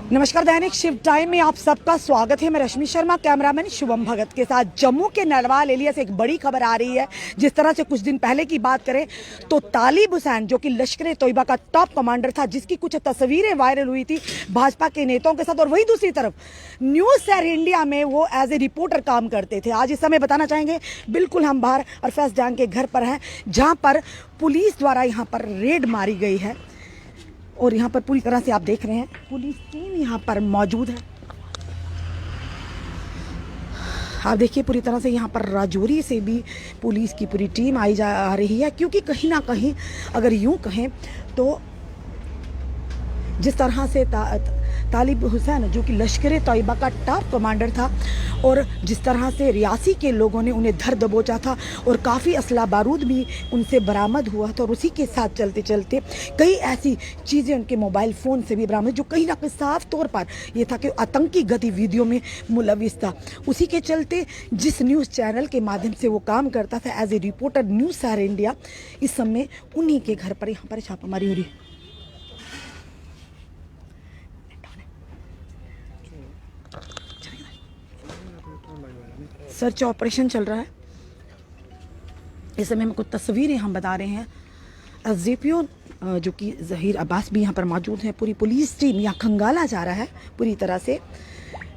नमस्कार, दैनिक शिव टाइम में आप सबका स्वागत है। मैं रश्मि शर्मा, कैमरामैन शुभम भगत के साथ। जम्मू के नरवाल एरिया से एक बड़ी खबर आ रही है। जिस तरह से कुछ दिन पहले की बात करें तो तालिब हुसैन, जो कि लश्कर तोयबा का टॉप कमांडर था, जिसकी कुछ तस्वीरें वायरल हुई थी भाजपा के नेताओं के साथ, और वही दूसरी तरफ न्यूज सैर इंडिया में वो एज ए रिपोर्टर काम करते थे। आज इस समय बताना चाहेंगे, बिल्कुल हम बाहर अरफैज डांग के घर पर हैं, जहाँ पर पुलिस द्वारा यहाँ पर रेड मारी गई है। और यहाँ पर पूरी तरह से आप देख रहे हैं पुलिस टीम यहाँ पर मौजूद है। आप देखिए पूरी तरह से यहाँ पर राजौरी से भी पुलिस की पूरी टीम आ रही है, क्योंकि कहीं ना कहीं अगर यूं कहें तो जिस तरह से तालिब हुसैन, जो कि लश्कर तोयबा का टॉप कमांडर था, और जिस तरह से रियासी के लोगों ने उन्हें धर दबोचा था और काफ़ी असला बारूद भी उनसे बरामद हुआ था, और उसी के साथ चलते चलते कई ऐसी चीज़ें उनके मोबाइल फ़ोन से भी बरामद, जो कहीं ना कहीं साफ तौर पर यह था कि आतंकी गतिविधियों में मुलविस था। उसी के चलते जिस न्यूज़ चैनल के माध्यम से वो काम करता था एज ए रिपोर्टर, न्यूज़ सैर इंडिया, इस समय उन्हीं के घर पर यहाँ पर छापामारी हो रही है। सर्च ऑपरेशन चल रहा है। इस समय में कुछ तस्वीरें हम बता रहे हैं। एसडीपीओ जो कि ज़हीर अब्बास भी यहाँ पर मौजूद है। पूरी पुलिस टीम यहाँ खंगाला जा रहा है पूरी तरह से,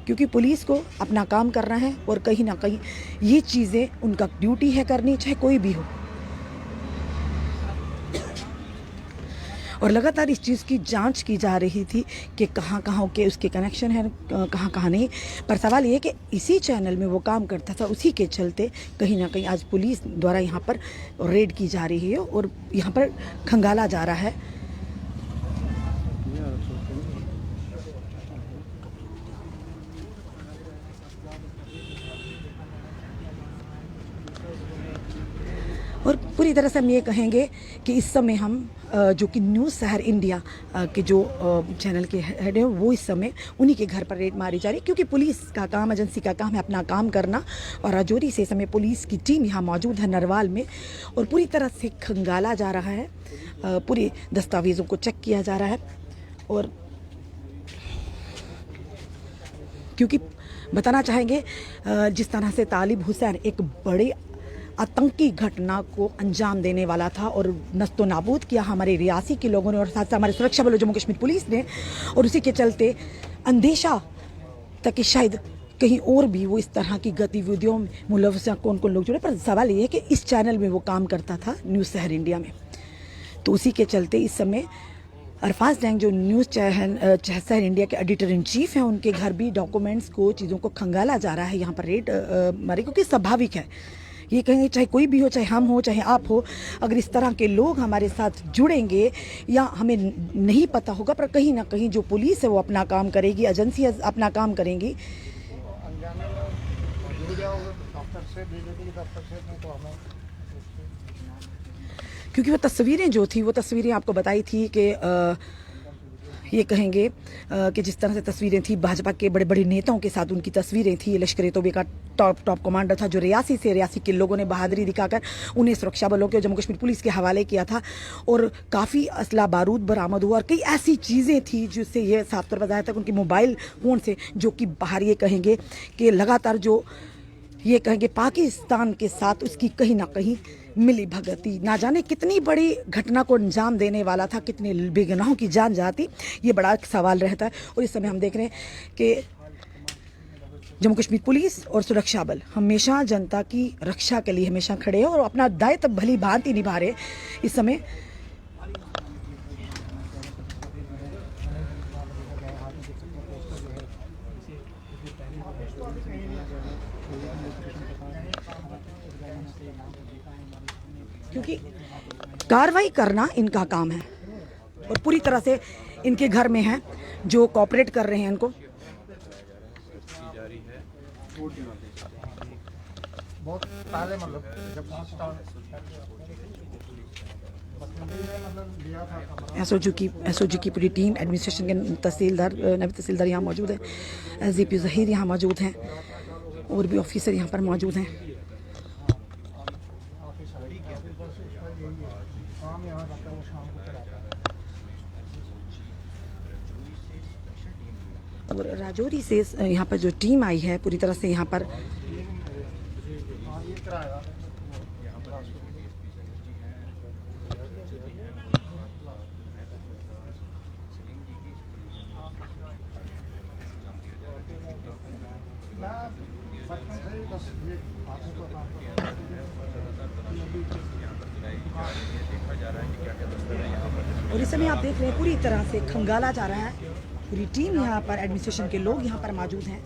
क्योंकि पुलिस को अपना काम करना है, और कहीं ना कहीं ये चीज़ें उनका ड्यूटी है करनी, चाहे कोई भी हो। और लगातार इस चीज़ की जांच की जा रही थी कि कहाँ कहाँ के उसके कनेक्शन है, कहाँ कहाँ नहीं। पर सवाल ये है कि इसी चैनल में वो काम करता था, उसी के चलते कहीं ना कहीं आज पुलिस द्वारा यहाँ पर रेड की जा रही है और यहाँ पर खंगाला जा रहा है। और पूरी तरह से हम ये कहेंगे कि इस समय हम जो कि न्यूज़ शहर इंडिया के जो चैनल के हेड हैं, वो इस समय उन्हीं के घर पर रेड मारी जा रही है, क्योंकि पुलिस का काम, एजेंसी का काम है अपना काम करना। और राजौरी से इस समय पुलिस की टीम यहाँ मौजूद है नरवाल में, और पूरी तरह से खंगाला जा रहा है, पूरी दस्तावेज़ों को चेक किया जा रहा है। और क्योंकि बताना चाहेंगे जिस तरह से तालिब हुसैन एक बड़े आतंकी घटना को अंजाम देने वाला था और नस्तो नाबूद किया हमारे रियासी के लोगों ने, और साथ साथ हमारे सुरक्षा बलों जम्मू कश्मीर पुलिस ने, और उसी के चलते अंदेशा तक कि शायद कहीं और भी वो इस तरह की गतिविधियों में मुलव्वस कौन कौन लोग जुड़े। पर सवाल ये है कि इस चैनल में वो काम करता था न्यूज़ शहर इंडिया में, तो उसी के चलते इस समय अरफाज डांग, जो न्यूज़ शहर इंडिया के एडिटर इन चीफ हैं, उनके घर भी डॉक्यूमेंट्स को, चीज़ों को खंगाला जा रहा है यहाँ पर रेड मारे, क्योंकि स्वाभाविक है, ये कहेंगे चाहे कोई भी हो, चाहे हम हो, चाहे आप हो, अगर इस तरह के लोग हमारे साथ जुड़ेंगे या हमें नहीं पता होगा, पर कहीं ना कहीं जो पुलिस है वो अपना काम करेगी, एजेंसी अपना काम करेंगी। क्योंकि वो तस्वीरें जो थी, वो तस्वीरें आपको बताई थी कि ये कहेंगे कि जिस तरह से तस्वीरें थी भाजपा के बड़े बड़े नेताओं के साथ, उनकी तस्वीरें थी। लश्कर तोयबा का टॉप कमांडर था, जो रियासी के लोगों ने बहादुरी दिखाकर उन्हें सुरक्षा बलों के और जम्मू कश्मीर पुलिस के हवाले किया था, और काफ़ी असला बारूद बरामद हुआ, और कई ऐसी चीज़ें थी जिससे ये साफ तौर पर बताया था उनके मोबाइल फ़ोन से, जो कि बाहर ये कहेंगे कि लगातार जो ये कहेंगे पाकिस्तान के साथ उसकी कहीं ना कहीं मिली भगती, ना जाने कितनी बड़ी घटना को अंजाम देने वाला था, कितने बेगुनाहों की जान जाती, ये बड़ा सवाल रहता है। और इस समय हम देख रहे हैं कि जम्मू कश्मीर पुलिस और सुरक्षा बल हमेशा जनता की रक्षा के लिए हमेशा खड़े हैं और अपना दायित्व भली भांति निभा रहे इस समय। क्योंकि कार्रवाई करना इनका काम है, और पूरी तरह से इनके घर में है जो कोऑपरेट कर रहे हैं इनको। एसओजी की पूरी टीम, एडमिनिस्ट्रेशन के तहसीलदार, नवी तहसीलदार यहाँ मौजूद है, एसडीपी ज़हीर यहाँ मौजूद हैं, और भी ऑफिसर यहाँ पर मौजूद हैं। और राजौरी से यहाँ पर जो टीम आई है पूरी तरह से यहाँ पर और इस समय आप देख रहे हैं पूरी तरह से खंगाला जा रहा है। पूरी टीम यहाँ पर, एडमिनिस्ट्रेशन के लोग यहाँ पर मौजूद हैं।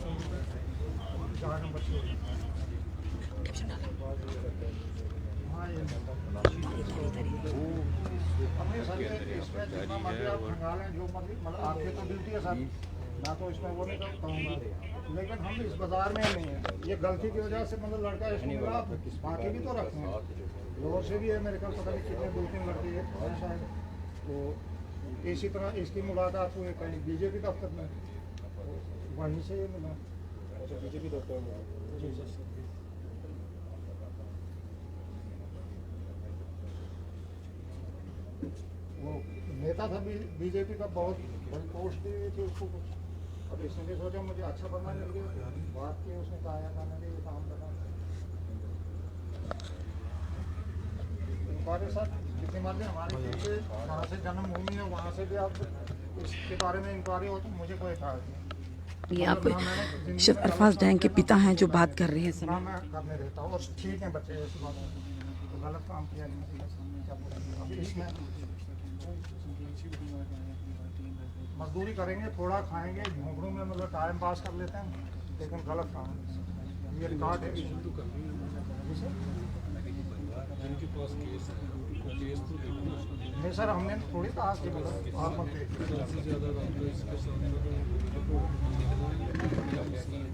ना तो इसमें वो नहीं कहूँगा, लेकिन हम इस बाजार में नहीं है, ये गलती की वजह से मतलब लड़का इसमें मिला, बाकी भी तो रखते हैं, लोअर से भी है मेरे ख्याल पता नहीं कितने 2-3 लड़के हैं शायद। तो इसी तरह इसकी मुलाकात हुई कहीं बीजेपी दफ्तर में, वहीं से ये मिला। बीजेपी दफ्तर में वो नेता था बीजेपी का, बहुत बड़ी पोस्ट दी हुई थी उसको कुछ। अब इसने भी सोचा मुझे अच्छा बनना मिल गया, बात की उसने कहा खाने के काम करना। हमारे साथ जितनी मर्जी हमारी चीज़ें वहाँ से जन्मभूमि है, वहाँ से भी आप इसके बारे में इंक्वायरी हो तो मुझे कोई एतराज़ नहीं। ये आप शेख अरफाज डैंग के पिता हैं जो बात कर रहे हैं। ना मैं करने देता हूँ, और ठीक है बच्चे इस बात में तो गलत काम किया नहीं। अभी इसमें मजदूरी करेंगे, थोड़ा खाएंगे, झोंपड़ों में मतलब टाइम पास कर लेते हैं, लेकिन गलत काम है। ये रिकॉर्ड है नहीं सर, हमने थोड़ी कहा कि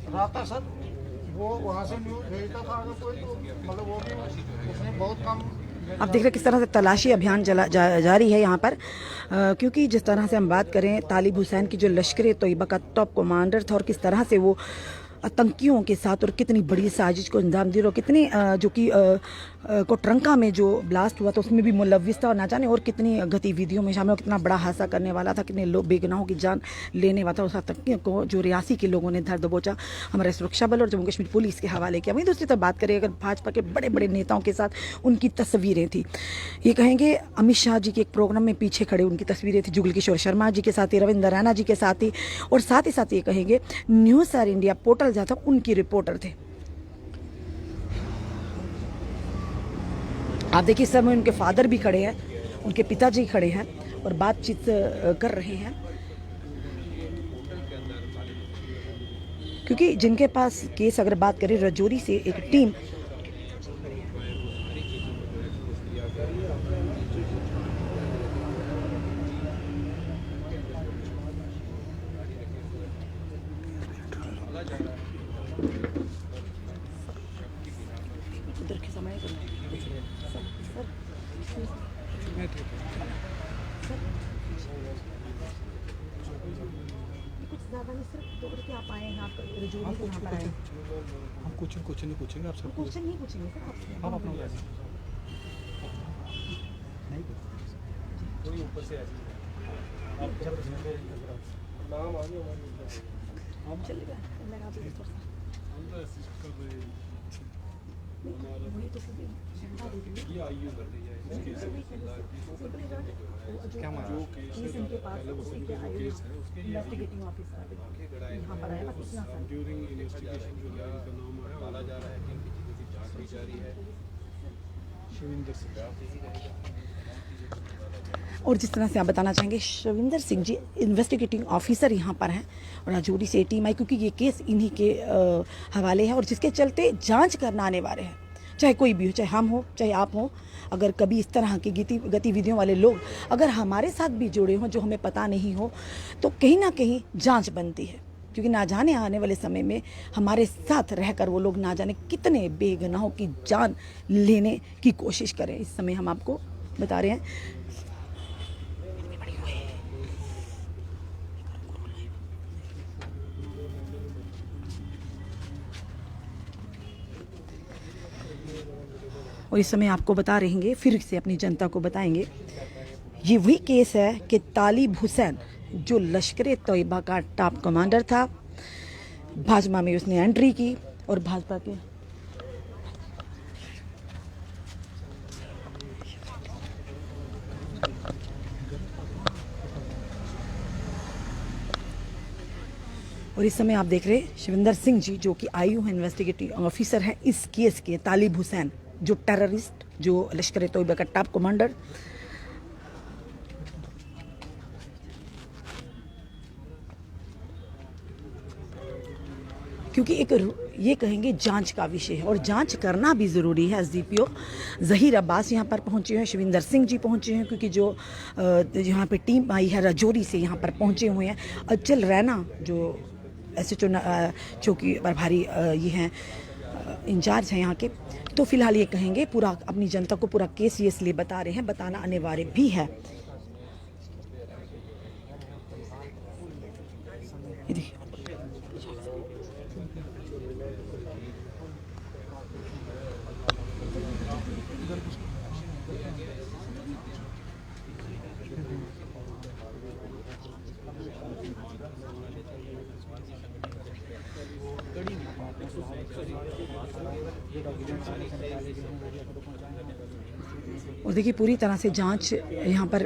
रहता सर, वो वहाँ से न्यूज़ भेजता था अगर कोई, तो मतलब वो भी उसने बहुत कम। आप देख रहे हैं किस तरह से तलाशी अभियान जारी है यहाँ पर, क्योंकि जिस तरह से हम बात करें तालिब हुसैन की जो लश्कर तोयबा का टॉप कमांडर था और किस तरह से वो आतंकियों के साथ और कितनी बड़ी साजिश को अंजाम दी और कितनी जो कि कोटरंका में जो ब्लास्ट हुआ था उसमें भी मुलविस था और ना जाने और कितनी गतिविधियों में शामिल, कितना बड़ा हादसा करने वाला था, कितने लोग बेगुनाहों की जान लेने वाला था। उस आतंकियों को जो रियासी के लोगों ने धर दबोचा, हमारे सुरक्षा बल और जम्मू कश्मीर पुलिस के हवाले किया। वहीं दूसरी तरफ बात करें अगर भाजपा के बड़े बड़े नेताओं के साथ उनकी तस्वीरें थी, ये कहेंगे अमित शाह जी के एक प्रोग्राम में पीछे खड़े उनकी तस्वीरें थी, जुगल किशोर शर्मा जी के साथ ही, रविंद्र रैना जी के साथ ही, और साथ ही ये कहेंगे न्यूज़ सर इंडिया पोर्टल जहाँ था उनकी रिपोर्टर थे। आप देखिए इस समय उनके फादर भी खड़े हैं, उनके पिताजी खड़े हैं और बातचीत कर रहे हैं, क्योंकि जिनके पास केस अगर बात करें राजौरी से एक टीम आप आए हैं, आप राजौरी से यहाँ पर आए। हम क्वेश्चन नहीं पूछेंगे आपसे, क्वेश्चन नहीं पूछेंगे सर आपसे, आप अपना नहीं कोई ऊपर से आप जब नाम आ गया हम चलेगा मैं आप हम तो असिस्ट कर रहे हैं, वही तो सभी ये आईयू कर रही है इसके क्या माना जो केस इनके पास उसी के केस है उसके इन्वेस्टिगेटिंग ऑफिसर यहाँ पर आया, बस इतना सा। ड्यूरिंग इन्वेस्टिगेशन जो है उनका नाम आया, डाला जा रहा है कि इनकी चीज़ों की जांच भी जारी है। शिविंदर सिंह और जिस तरह से आप बताना चाहेंगे, शविंदर सिंह जी इन्वेस्टिगेटिंग ऑफिसर यहाँ पर हैं और राजौरी से टीम आई, क्योंकि ये केस इन्हीं के हवाले है और जिसके चलते जांच करना आने वाले हैं, चाहे कोई भी हो, चाहे हम हो चाहे आप हो। अगर कभी इस तरह की गतिविधियों वाले लोग अगर हमारे साथ भी जुड़े हों जो हमें पता नहीं हो, तो कहीं ना कहीं जांच बनती है, क्योंकि ना जाने आने वाले समय में हमारे साथ रहकर वो लोग ना जाने कितने बेगुनाहों की जान लेने की कोशिश करें। इस समय हम आपको बता रहे हैं और इस समय आपको बता रहेंगे, फिर से अपनी जनता को बताएंगे, ये वही केस है कि तालिब हुसैन जो लश्कर तोयबा का टॉप कमांडर था। भाजपा में उसने एंट्री की और भाजपा के और इस समय आप देख रहे हैं शिविंदर सिंह जी जो कि आईयू इन्वेस्टिगेटिव ऑफिसर है इस केस के, तालिब हुसैन जो टेररिस्ट, जो लश्कर तोयबा का टॉप कमांडर। क्योंकि एक ये कहेंगे जांच का विषय है और जांच करना भी ज़रूरी है। एसडीपीओ ज़हीर अब्बास यहाँ पर पहुँचे हैं, शिविंदर सिंह जी पहुँचे हैं, क्योंकि जो यहाँ पे टीम आई है राजौरी से यहाँ पर पहुँचे हुए हैं। अचल रैना जो एसएचओ चौकी प्रभारी ये हैं, इंचार्ज हैं यहाँ के, तो फिलहाल ये कहेंगे पूरा अपनी जनता को पूरा केस ये इसलिए बता रहे हैं, बताना अनिवार्य भी है। ये देखिए और देखिए पूरी तरह से जांच यहाँ पर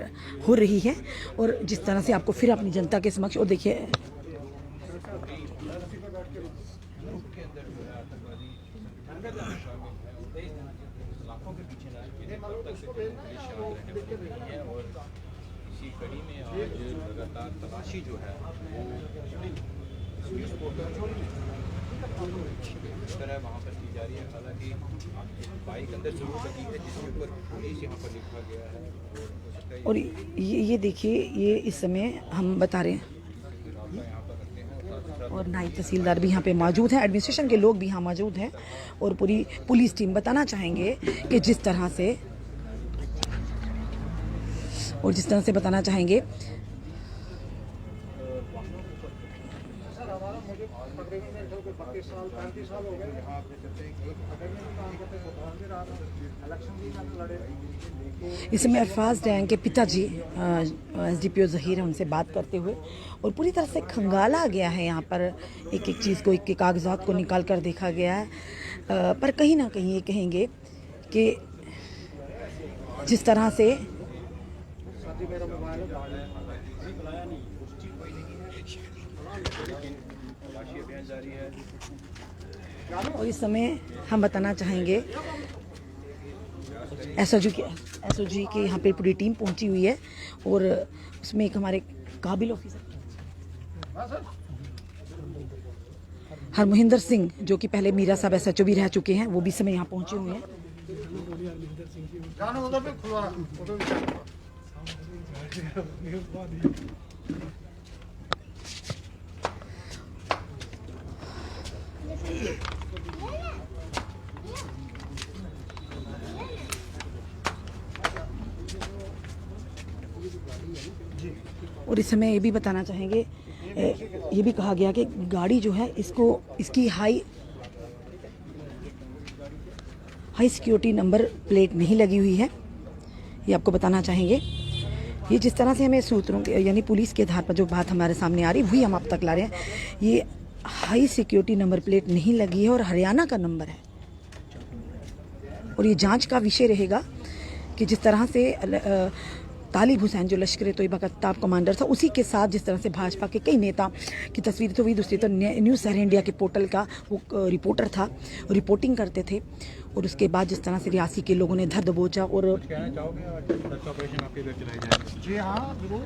हो रही है और जिस तरह से आपको फिर अपनी जनता के समक्ष, और देखिए इसी कड़ी में आज लगातार तलाशी जो है वो इस तरह वहाँ पर की जा रही है। हालांकि बाइक अंदर जरूर लगी है जिसके ऊपर पुलिस यहाँ पर लिखा गया है। और ये देखिए ये इस समय हम बता रहे हैं और नायब तहसीलदार भी यहाँ पे मौजूद हैं, एडमिनिस्ट्रेशन के लोग भी यहाँ मौजूद हैं और पूरी पुलिस टीम। बताना चाहेंगे कि जिस तरह से बताना चाहेंगे सर हमारा मुझे तकरीबन 32 साल 35 साल हो गए यहाँ पे अकेडमी में काम करते थे, भी रहा था, इलेक्शन भी मैंने लड़े। इस समय अरफाज डैंग के पिताजी एसडीपीओ ज़हीर है, उनसे बात करते हुए, और पूरी तरह से खंगाला गया है यहाँ पर, एक एक चीज़ को, एक एक कागजात को निकाल कर देखा गया है। पर कहीं ना कहीं ये कहेंगे कि जिस तरह से और इस समय हम बताना चाहेंगे एसओजी की यहाँ पे पूरी टीम पहुंची हुई है और उसमें एक हमारे काबिल ऑफिसर हरमोहिंदर सिंह जो कि पहले मीरा साहब एसएचओ भी रह चुके हैं, वो भी समय यहाँ पहुंचे हुए हैं। और इस समय ये भी बताना चाहेंगे, ये भी कहा गया कि गाड़ी जो है इसकी हाई सिक्योरिटी नंबर प्लेट नहीं लगी हुई है, ये आपको बताना चाहेंगे। ये जिस तरह से हमें सूत्रों के यानी पुलिस के आधार पर जो बात हमारे सामने आ रही वही हम आप तक ला रहे हैं। ये हाई सिक्योरिटी नंबर प्लेट नहीं लगी है और हरियाणा का नंबर है और ये जांच का विषय रहेगा कि जिस तरह से तालिब हुसैन जो लश्कर तोयबा का टॉप कमांडर था, उसी के साथ जिस तरह से भाजपा के कई नेता की तस्वीरें, तो वही दूसरी तो न्यूज़ सहर इंडिया के पोर्टल का वो रिपोर्टर था, रिपोर्टिंग करते थे, और उसके बाद जिस तरह से रियासी के लोगों ने धर दबोचा। और कहना चाहोगे ऑपरेशन आपके घर चलाए जाएंगे? जी हाँ जरूर।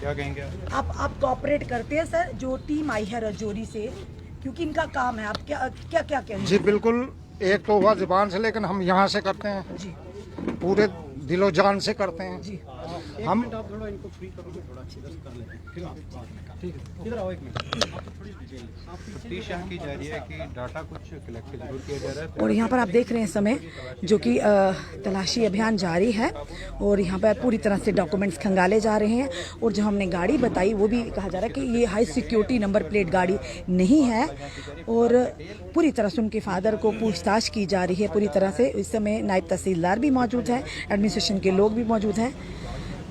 क्या कहेंगे आप कोऑपरेट करते हैं सर? जो टीम आई है राजौरी से, क्योंकि इनका काम है, आप क्या कहेंगे? जी बिल्कुल, एक तो हुआ जुबान से, लेकिन हम यहाँ से करते हैं जी, पूरे दिलो जान से करते हैं जी। हम। आप थोड़ा इनको फ्री करोगे, थोड़ा अच्छी तरह कर लेते हैं, फिर आप बाद में कर। ठीक है, इधर आओ एक मिनट। आप थोड़ी डिटेल तफ्तीश यहाँ की जा रही है कि डाटा कुछ कलेक्ट जरूर किया जा रहा है। और यहाँ पर आप देख रहे हैं समय जो कि तलाशी अभियान जारी है और यहाँ पर पूरी तरह से डॉक्यूमेंट्स खंगाले जा रहे हैं। और जो हमने गाड़ी बताई वो भी कहा जा रहा है कि ये हाई सिक्योरिटी नंबर प्लेट गाड़ी नहीं है और पूरी तरह से उनके फादर को पूछताछ की जा रही है पूरी तरह से। इस समय नायब तहसीलदार भी मौजूद है, एडमिनिस्ट्रेशन के लोग भी मौजूद हैं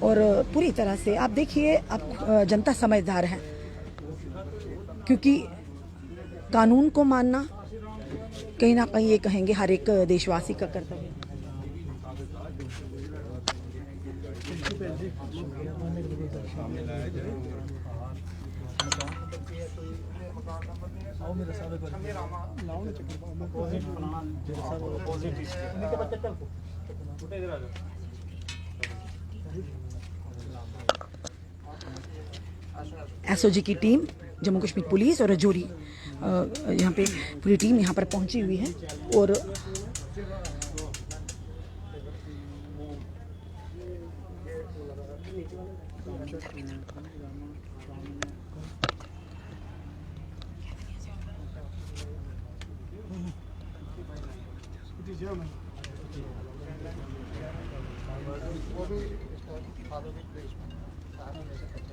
और पूरी तरह से आप देखिए, आप जनता समझदार है, क्योंकि कानून को मानना कहीं ना कहीं ये कहेंगे हर एक देशवासी का कर्तव्य है। एसओजी की टीम, जम्मू कश्मीर पुलिस और रजौरी, यहाँ पे पूरी टीम यहाँ पर पहुंची हुई है। और वो भी खादों की प्लेस में सारा ले सकते हैं।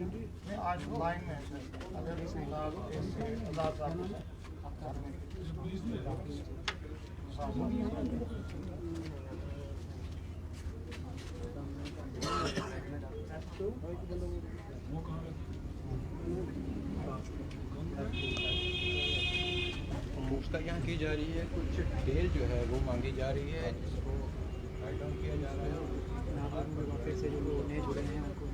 नहीं, आज लाइन में है सर, अगर इस पूछताछ यहाँ की जा रही है, कुछ डिटेल जो है वो मांगी जा रही है, जिसको राइट डाउन किया जा रहा है। फिर से जो नए जुड़े हैं उनको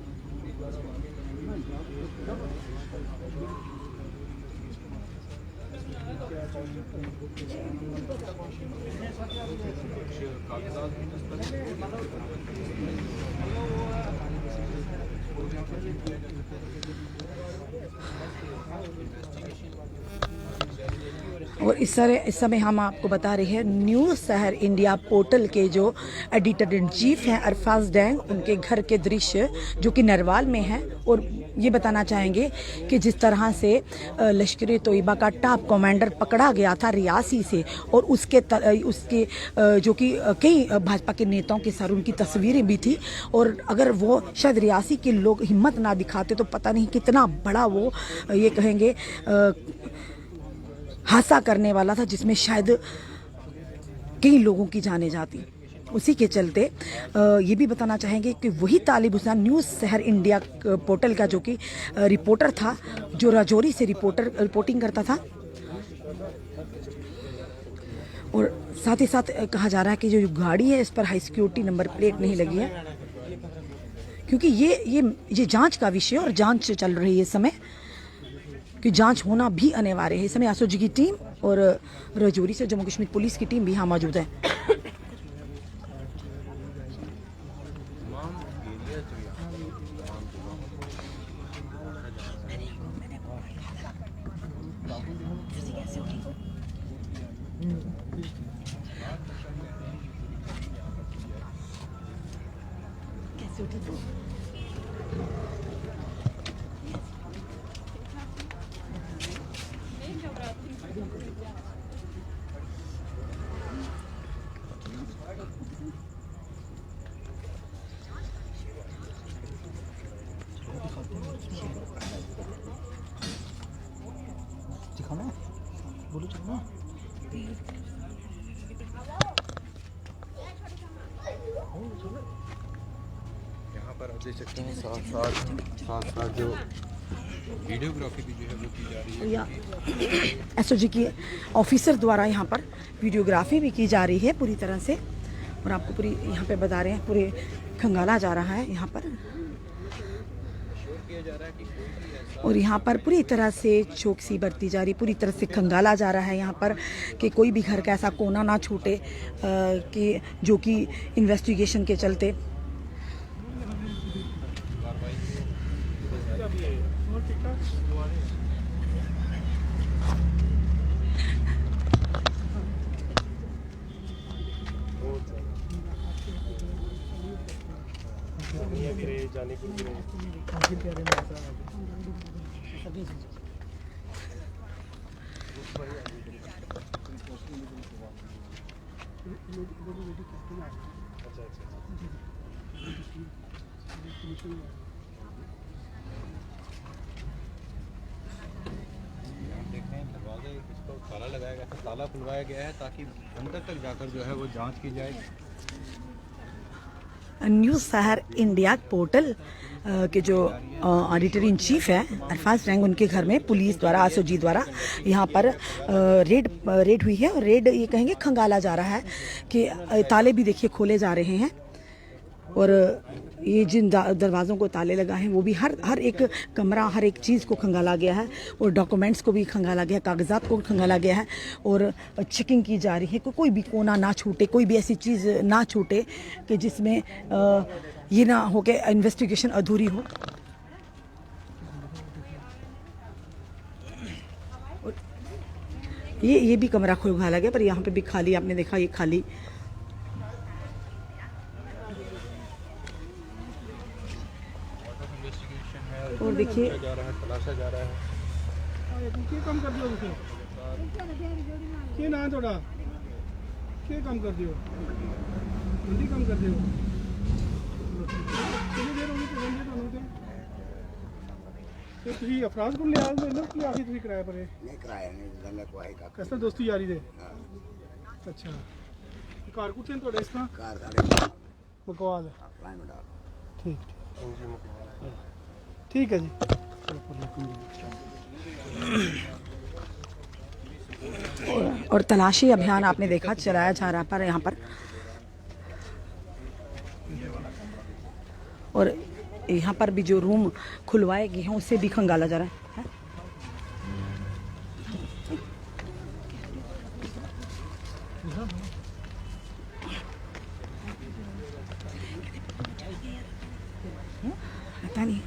और इस समय हम आपको बता रहे हैं न्यूज़ शहर इंडिया पोर्टल के जो एडिटर इन चीफ हैं अरफाज डैंग, उनके घर के दृश्य जो कि नरवाल में हैं। और ये बताना चाहेंगे कि जिस तरह से लश्कर तोयबा का टॉप कमांडर पकड़ा गया था रियासी से, और उसके जो कि कई भाजपा के नेताओं के साथ उनकी तस्वीरें भी थी, और अगर वो शायद रियासी के लोग हिम्मत ना दिखाते तो पता नहीं कितना बड़ा वो ये कहेंगे हादसा करने वाला था, जिसमें शायद कई लोगों की जानें जाती। उसी के चलते ये भी बताना चाहेंगे कि वही तालिब हुसैन न्यूज़ शहर इंडिया पोर्टल का जो कि रिपोर्टर था, जो राजौरी से रिपोर्टिंग करता था। और साथ ही साथ कहा जा रहा है कि जो गाड़ी है इस पर हाई सिक्योरिटी नंबर प्लेट नहीं लगी है, क्योंकि ये जांच का विषय है और जांच चल रही है इस समय, कि जांच होना भी अनिवार्य है। इस समय एसओजी की टीम और रजौरी से जम्मू कश्मीर पुलिस की टीम भी यहाँ मौजूद है। यहाँ पर आप देख सकते हैं साथ जो वीडियोग्राफी भी जो है वो की जा रही है। एसओजी की ऑफिसर द्वारा यहाँ पर वीडियोग्राफी भी की जा रही है पूरी तरह से, और आपको पूरी यहाँ पे बता रहे हैं, पूरे खंगाला जा रहा है यहाँ पर, और यहाँ पर पूरी तरह से चौकसी बरती जा रही, पूरी तरह से खंगाला जा रहा है यहाँ पर कि कोई भी घर का ऐसा कोना ना छूटे कि जो कि इन्वेस्टिगेशन के चलते। जाने के लिए देख रहे हैं दरवाजे इसको ताला लगाया गया था, ताला खुलवाया गया है ताकि अंदर तक जाकर जो है वो जांच की जाए। न्यूज़ सहर इंडिया पोर्टल के जो ऑडिटर इन चीफ है अरफाज रैंग, उनके घर में पुलिस द्वारा आसोजी द्वारा यहाँ पर रेड हुई है। और रेड ये कहेंगे खंगाला जा रहा है कि ताले भी देखिए खोले जा रहे हैं, और ये जिन दरवाज़ों को ताले लगा हैं वो भी हर एक कमरा, हर एक चीज़ को खंगाला गया है, और डॉक्यूमेंट्स को भी खंगाला गया है, कागजात को खंगाला गया है, और चेकिंग की जा रही है कि कोई भी कोना ना छूटे, कोई भी ऐसी चीज़ ना छूटे कि जिसमें ये ना हो कि इन्वेस्टिगेशन अधूरी हो। और ये भी कमरा खंगाला गया, पर यहाँ पे भी खाली, आपने देखा ये खाली। और देखिए जा रहा है, तलाशा जा रहा है। ਕੀ ਕੰਮ ਕਰਦੇ ਹੋ ਤੁਸੀਂ? ਕੀ ਨਾਂ ਤੁਹਾਡਾ? ਕੀ ਕੰਮ ਕਰਦੇ ਹੋ? ਮੰਡੀ ਕੰਮ ਕਰਦੇ ਹੋ? ਕਿੰਨੀ ਦੇਰ ਹੋ ਗਈ ਤੁਹਾਨੂੰ ਤੁਹਾਨੂੰ ਤੇ ਤੁਸੀਂ ਅਫਰਾਜ਼ ਕੋਲ ਲਿਆ ਮੈਨੂੰ ਕੀ ਆਖੀ ਤੁਸੀਂ ਕਿਰਾਏ ਪਰੇ? नहीं कराया नहीं लल्ला को आई का ਕਿਸ ਤਰ੍ਹਾਂ ਦੋਸਤੀ ਯਾਰੀ ਦੇ? ਅੱਛਾ ਘਰ ਕੁੱਟੇ ਤੁਹਾਡੇ ਇਸ ਤਰ੍ਹਾਂ कार सारे ਬਕਵਾਸ ਹੈ। अप्लाई में डाल ठीक ठीक है जी। और तलाशी अभियान आपने देखा चलाया जा रहा पर यहाँ पर, और यहाँ पर भी जो रूम खुलवाए गए हैं उससे भी खंगाला जा रहा है। पता नहीं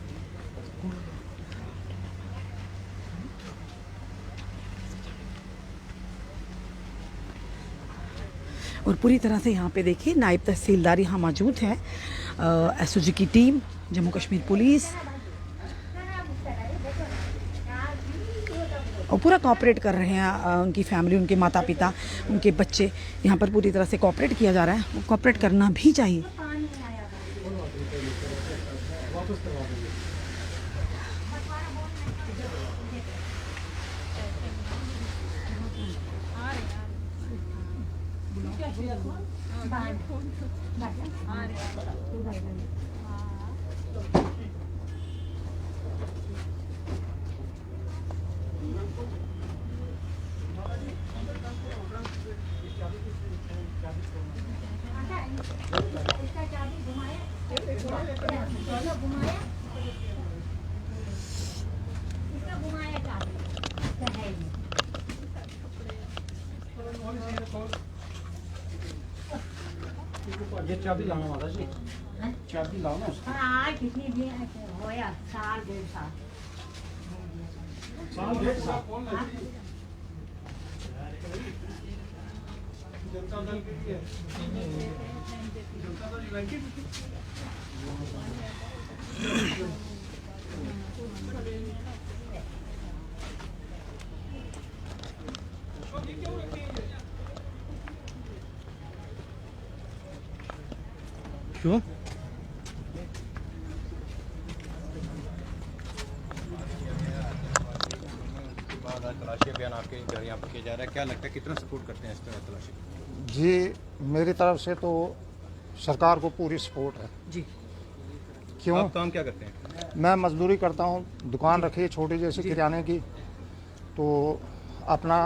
और पूरी तरह से यहाँ पे देखिए नायब तहसीलदार यहाँ मौजूद है, एसओजी की टीम, जम्मू कश्मीर पुलिस, और पूरा कोऑपरेट कर रहे हैं। उनकी फैमिली, उनके माता पिता, उनके बच्चे, यहाँ पर पूरी तरह से कोऑपरेट किया जा रहा है। कोऑपरेट करना भी चाहिए। ये चाबी लाना माता जी, चाबी लाओ ना। हाँ कितनी दिन होया, साल डेढ़ साल। साल डेढ़ साल जनता दल के लिए, जनता दल यूनाइटेड क्यों? तलाशी अभियान आपके घर यहाँ पर किया जा रहा है, क्या लगता है कितना सपोर्ट करते हैं इस तरह तलाशी? जी मेरी तरफ से तो सरकार को पूरी सपोर्ट है जी। क्यों? आप काम क्या करते हैं? मैं मजदूरी करता हूँ, दुकान रखी है छोटी जैसी किराने की, तो अपना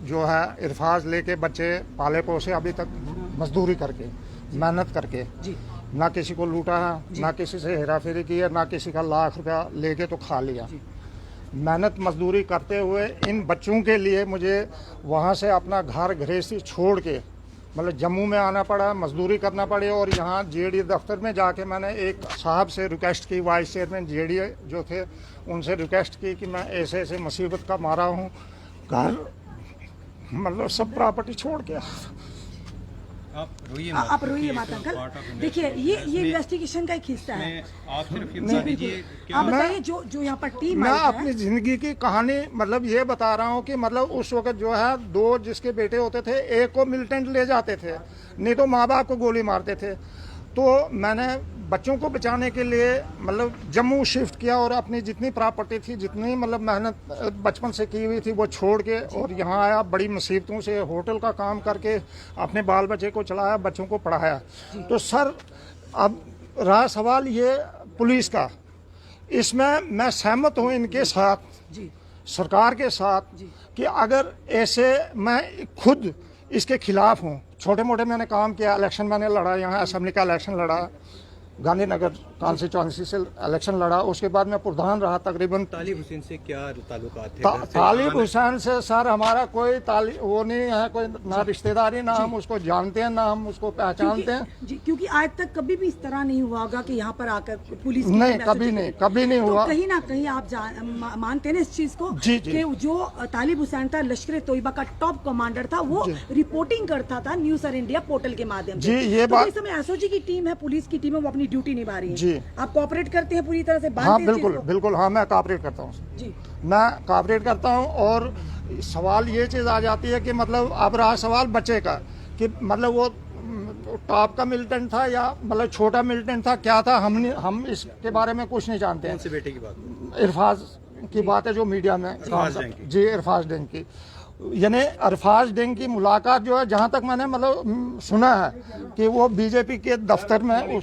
जो है इरफाज लेके बच्चे पाले पोसे अभी तक मजदूरी करके, मेहनत करके, जी। ना किसी को लूटा है, ना किसी से हेरा फेरी की है, ना किसी का लाख रुपया लेके तो खा लिया। मेहनत मजदूरी करते हुए इन बच्चों के लिए मुझे वहाँ से अपना घर गृहस्थी छोड़ के मतलब जम्मू में आना पड़ा, मजदूरी करना पड़ी, और यहाँ जेडी दफ्तर में जाके मैंने एक साहब से रिक्वेस्ट की, वाइस चेयरमैन जेडी जो थे उनसे रिक्वेस्ट की कि मैं ऐसे ऐसे मुसीबत का मारा हूँ, घर मतलब सब प्रॉपर्टी छोड़ के। आप रोइए मत अंकल। देखिए ये इन्वेस्टिगेशन का एक हिस्सा है। आप सिर्फ ये बता दीजिए क्या आप बताइए जो यहाँ पर टीम मैं आई है। अपनी जिंदगी की कहानी मतलब ये बता रहा हूँ कि मतलब उस वक्त जो है दो जिसके बेटे होते थे, एक को मिलिटेंट ले जाते थे, नहीं तो माँ बाप को गोली मारते थे। तो मैंने बच्चों को बचाने के लिए मतलब जम्मू शिफ्ट किया और अपनी जितनी प्रॉपर्टी थी, जितनी मतलब मेहनत बचपन से की हुई थी वो छोड़ के और यहाँ आया। बड़ी मुसीबतों से होटल का काम करके अपने बाल बच्चे को चलाया, बच्चों को पढ़ाया। तो सर अब रहा सवाल ये पुलिस का, इसमें मैं सहमत हूँ इनके साथ, सरकार के साथ, कि अगर ऐसे मैं खुद इसके खिलाफ हूँ। छोटे मोटे मैंने काम किया, इलेक्शन मैंने लड़ा, यहाँ असेंबली का इलेक्शन लड़ा, गांधीनगर कॉन्स्टिट्यूंसी से इलेक्शन लड़ा, उसके बाद मैं प्रधान रहा तकरीबन। तालिब हुसैन से क्या ताल्लुकात थे? तालिब हुसैन से सर हमारा कोई वो नहीं है, कोई ना रिश्तेदारी, ना हम उसको जानते हैं, ना हम उसको पहचानते हैं जी, क्योंकि आज तक कभी भी इस तरह नहीं हुआ होगा कि यहाँ पर आकर पुलिस नहीं, कभी नहीं हुआ। तो कहीं ना कहीं आप मानते हैं ना इस चीज को कि जो तालिब हुसैन था लश्कर तोयबा का टॉप कमांडर था, वो रिपोर्टिंग करता था न्यूज सर इंडिया पोर्टल के माध्यम से। ये बात इस समय एसओजी की टीम है, पुलिस की टीम है, वो अपनी ड्यूटी निभा रही है। जी, आप कोऑपरेट करते हैं पूरी तरह से? हाँ बिल्कुल, हाँ मैं कोऑपरेट करता हूँ जी, मैं कोऑपरेट करता हूँ। और सवाल ये चीज़ आ जाती है कि मतलब अब रहा सवाल बच्चे का, कि मतलब वो टॉप का मिलिटेंट था या मतलब छोटा मिलिटेंट था, क्या था, हम इसके बारे में कुछ नहीं जानते हैं। कौन से बेटे की बात? इरफाज की बात है जो मीडिया में जी, इरफाज डेंग की, यानी अरफाज डेंग की मुलाकात जो है, जहाँ तक मैंने मतलब सुना है कि वो बीजेपी के दफ्तर में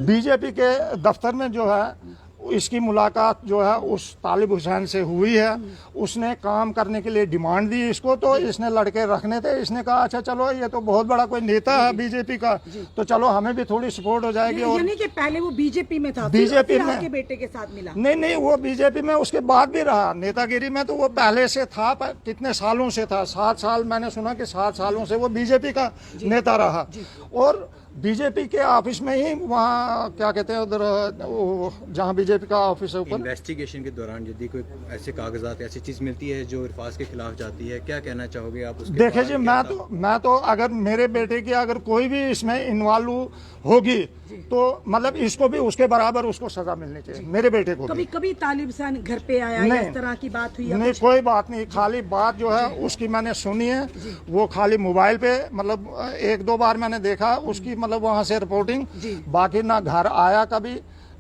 बीजेपी के दफ्तर में जो है इसकी मुलाकात जो है उस तालिब हुसैन से हुई है। उसने काम करने के लिए डिमांड दी इसको, तो इसने लड़के रखने थे। इसने कहा अच्छा चलो ये तो बहुत बड़ा कोई नेता है बीजेपी का, तो चलो हमें भी थोड़ी सपोर्ट हो जाएगी। और यानी कि पहले वो बीजेपी में था, बीजेपी में आपके बेटे के साथ मिला? नहीं, वो बीजेपी में उसके बाद भी रहा। नेतागिरी में तो वो पहले से था, कितने सालों से था, 7 साल, मैंने सुना कि 7 सालों से वो बीजेपी का नेता रहा। और बीजेपी के ऑफिस में ही, वहाँ क्या कहते हैं उधर, जहाँ बीजेपी का ऑफिस है ऊपर, इन्वेस्टिगेशन के दौरान यदि कोई ऐसे कागजात, ऐसी चीज मिलती है जो इरफाज के खिलाफ जाती है, क्या कहना चाहोगे आप उसके? देखिए जी, मैं तो अगर मेरे बेटे की अगर कोई भी इसमें इन्वॉल्व होगी तो मतलब इसको भी उसके बराबर उसको सजा मिलनी चाहिए, मेरे बेटे को। कभी तालिब हुसैन घर पे आया या इस तरह की बात हुई? नहीं, कोई बात नहीं, खाली बात जो है उसकी मैंने सुनी है, वो खाली मोबाइल पे मतलब 1-2 बार मैंने देखा उसकी, मतलब वहाँ से रिपोर्टिंग। बाकी ना घर आया कभी,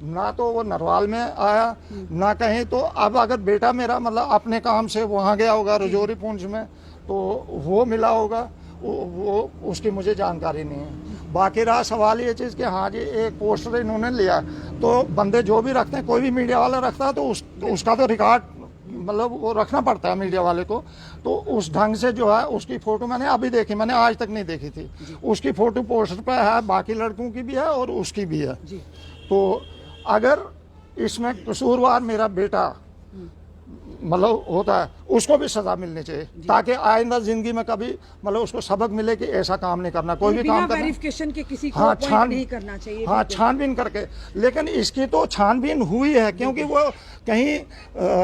ना तो वो नरवाल में आया, ना कहीं। तो अब अगर बेटा मेरा मतलब अपने काम से वहाँ गया होगा रजौरी पुंछ में, तो वो मिला होगा, वो उसकी मुझे जानकारी नहीं है। बाकी रहा सवाल ये चीज़ कि हाँ जी एक पोस्टर इन्होंने लिया, तो बंदे जो भी रखते हैं, कोई भी मीडिया वाला रखता है तो उसका तो रिकॉर्ड मतलब वो रखना पड़ता है मीडिया वाले को। तो उस ढंग से जो है उसकी फ़ोटो मैंने अभी देखी, मैंने आज तक नहीं देखी थी। उसकी फ़ोटो पोस्टर पे है, बाकी लड़कों की भी है और उसकी भी है। तो अगर इसमें कसूरवार मेरा बेटा मतलब होता है, उसको भी सजा मिलनी चाहिए, ताकि आइंदा जिंदगी में कभी मतलब उसको सबक मिले कि ऐसा काम नहीं करना, कोई भी काम करना। वेरिफिकेशन के किसी को हाँ, नहीं करना चाहिए। हाँ, छानबीन करके। लेकिन इसकी तो छानबीन हुई है, क्योंकि वो कहीं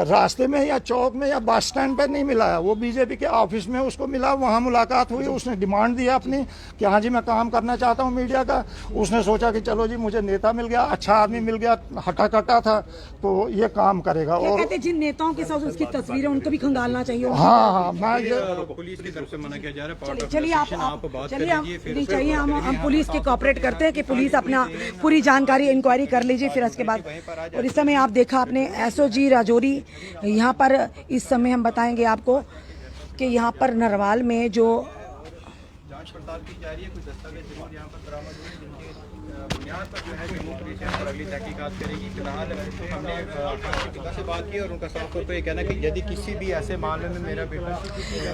रास्ते में या चौक में या बस स्टैंड पर नहीं मिला है, वो बीजेपी के ऑफिस में उसको मिला, वहाँ मुलाकात हुई, उसने डिमांड दिया अपनी कि हाँ जी मैं काम करना चाहता हूँ मीडिया का। उसने सोचा कि चलो जी मुझे नेता मिल गया, अच्छा आदमी मिल गया, हटा कटा था, तो ये काम करेगा। और कहते जिन नेताओं के साथ उसकी तस्वीरें उनको भी खंगालना चाहिए। हाँ, मैं ये पुलिस की तरफ से मना किया जा रहा है। चलिए आप नहीं चाहिए, हम पुलिस के कोऑपरेट करते हैं कि पुलिस अपना पूरी जानकारी इंक्वायरी कर लीजिए, फिर उसके बाद। और इस समय आप देखा आपने एसओजी राजौरी, यहाँ पर इस समय हम बताएंगे आपको कि यहाँ पर नरवाल में जो जांच पड़ताल की जा रही है, कुछ दस्तावेज जरूर यहाँ पर बरामद हुए जिनके बुनियाद पर जो है जम्मू पुलिस यहाँ पर अगली तहकीकात करेगी। फिलहाल हमने पिता से बात की और उनका साफ तौर पर ये कहना कि यदि किसी भी ऐसे मामले में मेरा बेटा,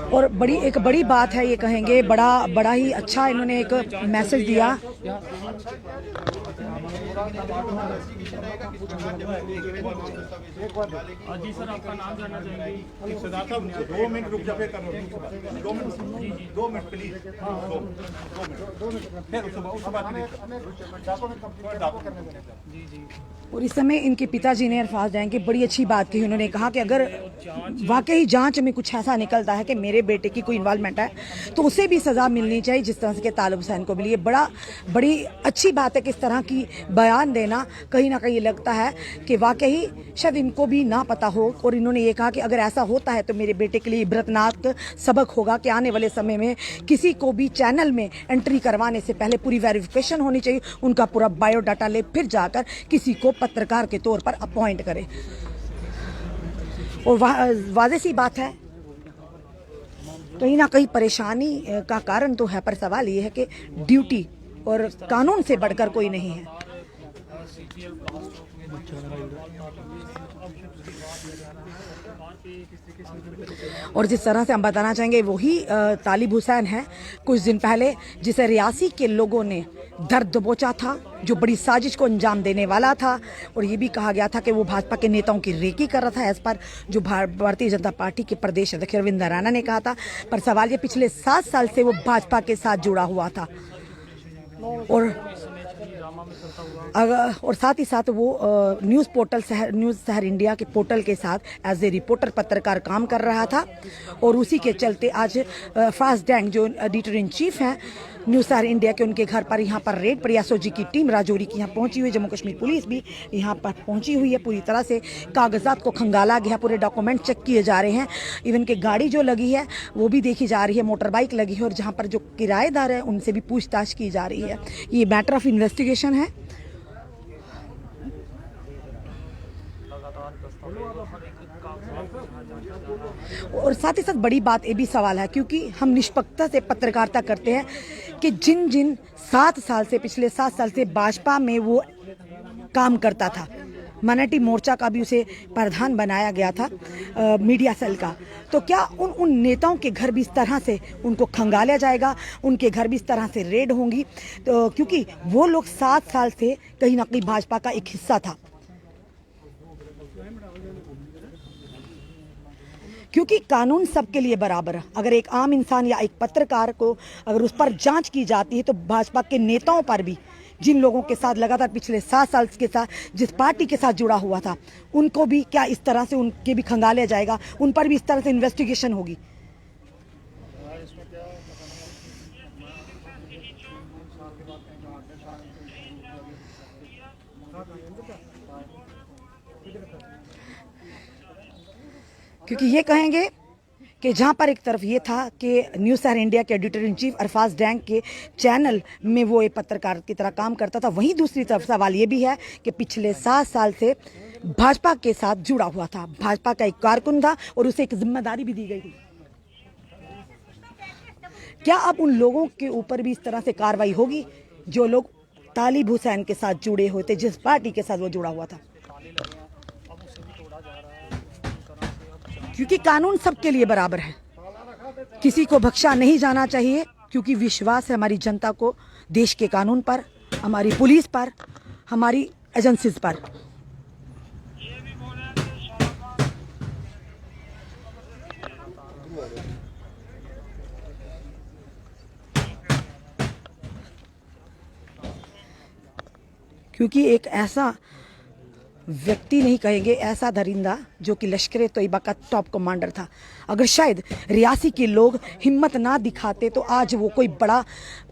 और एक बड़ी बात है, ये कहेंगे बड़ा ही अच्छा इन्होंने एक मैसेज दिया। जी सर, आपका नाम जानना चाहेंगे? सरदार साहब 2 मिनट रुक जाए, 2 मिनट प्लीज, 2 मिनट, फिर उसके बाद जी। और इस समय इनके पिताजी ने इरफाज डेंग की बड़ी अच्छी बात कही। उन्होंने कहा कि अगर वाकई जांच में कुछ ऐसा निकलता है कि मेरे बेटे की कोई इन्वॉल्वमेंट है, तो उसे भी सज़ा मिलनी चाहिए जिस तरह से कि तालिब हुसैन को मिली। ये बड़ी अच्छी बात है कि इस तरह की बयान देना कहीं ना कहीं लगता है कि वाकई शायद इनको भी ना पता हो। और इन्होंने ये कहा कि अगर ऐसा होता है तो मेरे बेटे के लिए इबरतनाक सबक होगा कि आने वाले समय में किसी को भी चैनल में एंट्री करवाने से पहले पूरी वेरिफिकेशन होनी चाहिए, उनका पूरा बायोडाटा ले, फिर जाकर किसी को पत्रकार के तौर पर अपॉइंट करे। और वाज़ेह सी बात है, कहीं ना कहीं परेशानी का कारण तो है, पर सवाल ये है कि ड्यूटी और कानून से बढ़कर कोई नहीं है। और जिस तरह से हम बताना चाहेंगे वही तालिब हुसैन है कुछ दिन पहले, जिसे रियासी के लोगों ने दर्द दबोचा था, जो बड़ी साजिश को अंजाम देने वाला था। और ये भी कहा गया था कि वो भाजपा के नेताओं की रेकी कर रहा था, इस पर जो भारतीय जनता पार्टी के प्रदेश अध्यक्ष रविंद्र रैना ने कहा था। पर सवाल ये, पिछले 7 साल से वो भाजपा के साथ जुड़ा हुआ था और साथ ही साथ वो न्यूज़ शहर इंडिया के पोर्टल के साथ एज ए रिपोर्टर पत्रकार काम कर रहा था। और उसी के चलते आज फास्ट डैंग जो एडिटर इन चीफ हैं न्यूज़ शहर इंडिया के, उनके घर पर यहाँ पर रेड पर एसओजी की टीम राजौरी की यहाँ पहुँची हुई है। जम्मू कश्मीर पुलिस भी यहाँ पर पहुँची हुई है। पूरी तरह से कागजात को खंगाला गया, पूरे डॉक्यूमेंट चेक किए जा रहे हैं। इवन कि गाड़ी जो लगी है वो भी देखी जा रही है, मोटर बाइक लगी है। और जहाँ पर जो किराएदार है उनसे भी पूछताछ की जा रही है। ये मैटर ऑफ इन्वेस्टिगेशन है। और साथ ही साथ बड़ी बात ये भी सवाल है, क्योंकि हम निष्पक्षता से पत्रकारिता करते हैं, कि जिन 7 साल से, पिछले 7 साल से भाजपा में वो काम करता था, माइनॉरिटी मोर्चा का भी उसे प्रधान बनाया गया था मीडिया सेल का, तो क्या उन नेताओं के घर भी इस तरह से उनको खंगाला जाएगा, उनके घर भी इस तरह से रेड होंगी? तो क्योंकि वो लोग 7 साल से कहीं ना कहीं भाजपा का एक हिस्सा था। क्योंकि कानून सबके लिए बराबर है। अगर एक आम इंसान या एक पत्रकार को अगर उस पर जांच की जाती है, तो भाजपा के नेताओं पर भी, जिन लोगों के साथ लगातार पिछले 7 साल के साथ जिस पार्टी के साथ जुड़ा हुआ था, उनको भी क्या इस तरह से उनके भी खंगाला जाएगा, उन पर भी इस तरह से इन्वेस्टिगेशन होगी? क्योंकि ये कहेंगे कि जहाँ पर एक तरफ ये था कि न्यूज़ शहर इंडिया के editor in chief Arfaz dang के चैनल में वो एक पत्रकार की तरह काम करता था, वहीं दूसरी तरफ सवाल ये भी है कि पिछले 7 साल से भाजपा के साथ जुड़ा हुआ था, भाजपा का एक कारकुन था और उसे एक जिम्मेदारी भी दी गई थी। क्या अब उन लोगों के ऊपर भी इस तरह से कार्रवाई होगी जो लोग तालिब हुसैन के साथ जुड़े हुए थे, जिस पार्टी के साथ वो जुड़ा हुआ था? क्योंकि कानून सबके लिए बराबर है, किसी को बख्शा नहीं जाना चाहिए, क्योंकि विश्वास है हमारी जनता को देश के कानून पर, हमारी पुलिस पर, हमारी एजेंसीज पर। क्योंकि एक ऐसा व्यक्ति नहीं कहेंगे, ऐसा दरिंदा जो कि लश्कर तैयबा का टॉप कमांडर था, अगर शायद रियासी के लोग हिम्मत ना दिखाते तो आज वो कोई बड़ा,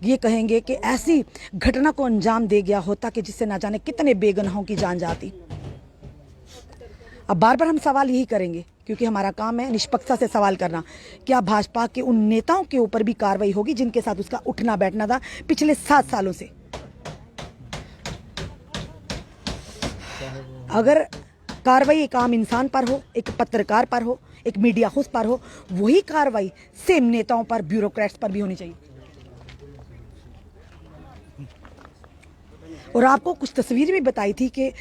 ये कहेंगे कि ऐसी घटना को अंजाम दे गया होता कि जिससे ना जाने कितने बेगुनाहों की जान जाती। अब बार बार हम सवाल यही करेंगे, क्योंकि हमारा काम है निष्पक्षता से सवाल करना। क्या भाजपा के उन नेताओं के ऊपर भी कार्रवाई होगी जिनके साथ उसका उठना बैठना था पिछले 7 सालों से? अगर कार्रवाई एक आम इंसान पर हो, एक पत्रकार पर हो, एक मीडिया हाउस पर हो, वही कार्रवाई सेम नेताओं पर, ब्यूरोक्रेट्स पर भी होनी चाहिए। और आपको कुछ तस्वीरें भी बताई थी कि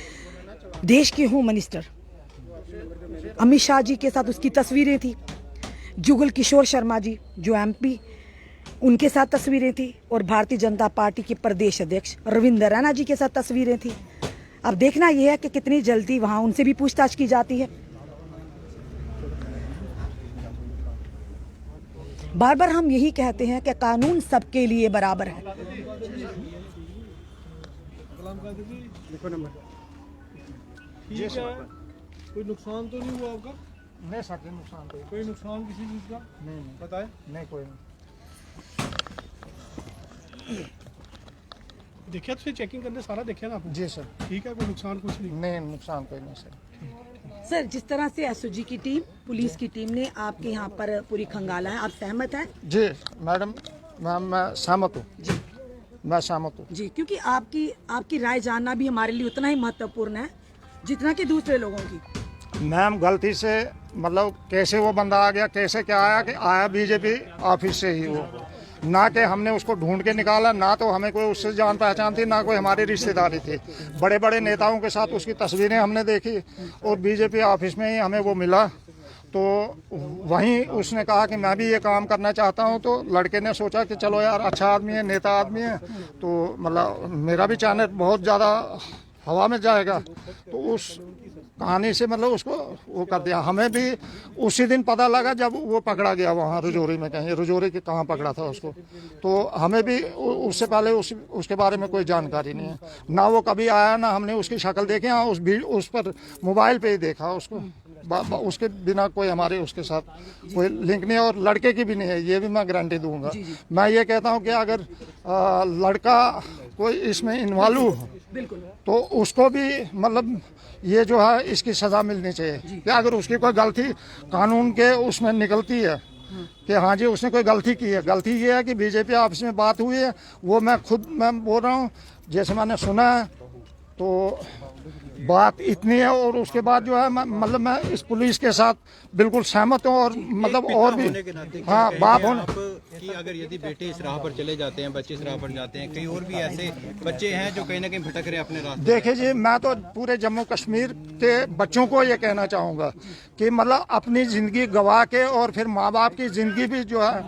देश के होम मिनिस्टर अमित शाह जी के साथ उसकी तस्वीरें थी, जुगल किशोर शर्मा जी जो MP, उनके साथ तस्वीरें थी, और भारतीय जनता पार्टी के प्रदेश अध्यक्ष रविंद्र रैना जी के साथ तस्वीरें थी। अब देखना यह है कि कितनी जल्दी वहां उनसे भी पूछताछ की जाती है। बार बार हम यही कहते हैं कि कानून सबके लिए बराबर है। जी सर, कोई नुकसान तो नहीं हुआ आपका? नहीं सर, नुकसान तो कोई नुकसान किसी चीज़ का नहीं बताए? नहीं, कोई नहीं। देखिए तो चेकिंग करने सारा देखिए ना आपने? जी सर। ठीक है, कोई नुकसान कुछ नहीं? नहीं, नुकसान कोई नहीं सर। सर, जिस तरह से एसओजी की टीम, पुलिस की टीम ने आपके यहाँ पर पूरी खंगाला है, आप सहमत हैं? जी मैडम, मैं सहमत हूँ जी, मैं सहमत हूँ जी, क्योंकि आपकी राय जानना भी हमारे लिए उतना ही महत्वपूर्ण है जितना कि दूसरे लोगों की। मैम गलती से मतलब कैसे वो बंदा आ गया, कैसे क्या आया कि आया बीजेपी ऑफिस से ही वो, ना कि हमने उसको ढूंढ के निकाला, ना तो हमें कोई उससे जान पहचान थी, ना कोई हमारी रिश्तेदारी थी। बड़े बड़े नेताओं के साथ उसकी तस्वीरें हमने देखी और बीजेपी ऑफिस में ही हमें वो मिला। तो वहीं उसने कहा कि मैं भी ये काम करना चाहता हूँ। तो लड़के ने सोचा कि चलो यार अच्छा आदमी है, नेता आदमी है, तो मतलब मेरा भी चैनल बहुत ज़्यादा हवा में जाएगा। तो उस कहानी से मतलब उसको वो कर दिया। हमें भी उसी दिन पता लगा जब वो पकड़ा गया वहाँ रजौरी में, कहीं रजौरी के कहाँ पकड़ा था उसको। तो हमें भी उससे पहले उसके बारे में कोई जानकारी नहीं है, ना वो कभी आया, ना हमने उसकी शक्ल देखी। हाँ, उस पर मोबाइल पे ही देखा उसको, उसके बिना कोई हमारे उसके साथ कोई लिंक नहीं है और लड़के की भी नहीं है, ये भी मैं गारंटी दूंगा। मैं ये कहता हूँ कि अगर लड़का कोई इसमें इन्वॉल्व हो तो उसको भी मतलब ये जो है इसकी सज़ा मिलनी चाहिए कि अगर उसकी कोई गलती कानून के उसमें निकलती है कि हाँ जी उसने कोई गलती की है। गलती ये है कि बीजेपी ऑफिस में बात हुई है, वो मैं बोल रहा हूँ, जैसे मैंने सुना है तो बात इतनी है। और उसके बाद जो है मतलब मैं इस पुलिस के साथ बिल्कुल सहमत हूँ। और मतलब और भी हाँ बाप होने कि अगर यदि बेटे इस राह पर चले जाते हैं, बच्चे इस राह पर जाते हैं, कई और भी ऐसे बच्चे हैं जो कहीं ना कहीं भटक रहे अपने रास्ते। देखिए जी, मैं तो पूरे जम्मू कश्मीर के बच्चों को ये कहना चाहूँगा कि मतलब अपनी ज़िंदगी गंवा के और फिर माँ बाप की ज़िंदगी भी जो है,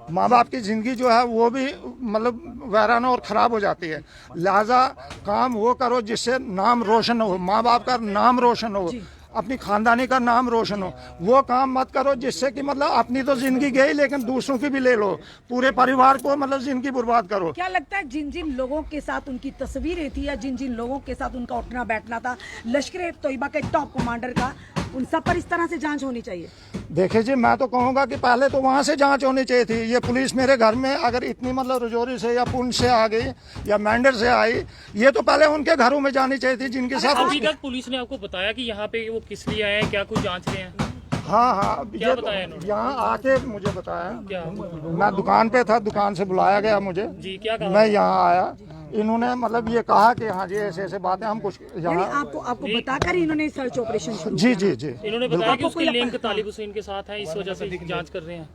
माँ बाप की ज़िंदगी जो है वो भी मतलब वैरान और ख़राब हो जाती है। लिहाजा काम वो करो जिससे नाम रोशन हो, माँ बाप का नाम रोशन हो, अपनी खानदानी का नाम रोशन हो। वो काम मत करो जिससे कि मतलब अपनी तो ज़िंदगी गई लेकिन दूसरों की भी ले लो, पूरे परिवार को मतलब ज़िंदगी बर्बाद करो। क्या लगता है जिन जिन लोगों के साथ उनकी तस्वीरें थी या जिन जिन लोगों के साथ उनका उठना बैठना था लश्कर-ए-तोयबा के टॉप कमांडर का, उन सब पर इस तरह से जांच होनी चाहिए? देखिए जी, मैं तो कहूँगा कि पहले तो वहाँ से जांच होनी चाहिए थी। ये पुलिस मेरे घर में अगर इतनी मतलब रजौरी से या पुंछ से आ गई या मेंढर से आई, ये तो पहले उनके घरों में जानी चाहिए थी जिनके साथ। अभी तक पुलिस ने आपको बताया कि यहाँ पे वो किस लिए आए हैं, क्या कुछ जांच रहे हैं? हाँ, क्या बताया इन्होंने? यहाँ आके मुझे बताया, क्या? मैं दुकान पे था, दुकान से बुलाया गया मुझे जी, क्या कहा? मैं यहाँ आया, इन्होंने मतलब ये कहा कि हाँ जी ऐसे ऐसे बातें हम कुछ यानी यहाँ। आपको बताकर ही इन्होंने सर्च ऑपरेशन शुरू जी किया? जी जी, इन्होंने बताया कि उसकी लिंक तालिब हुसैन के साथ है, इस वजह से जांच कर रहे हैं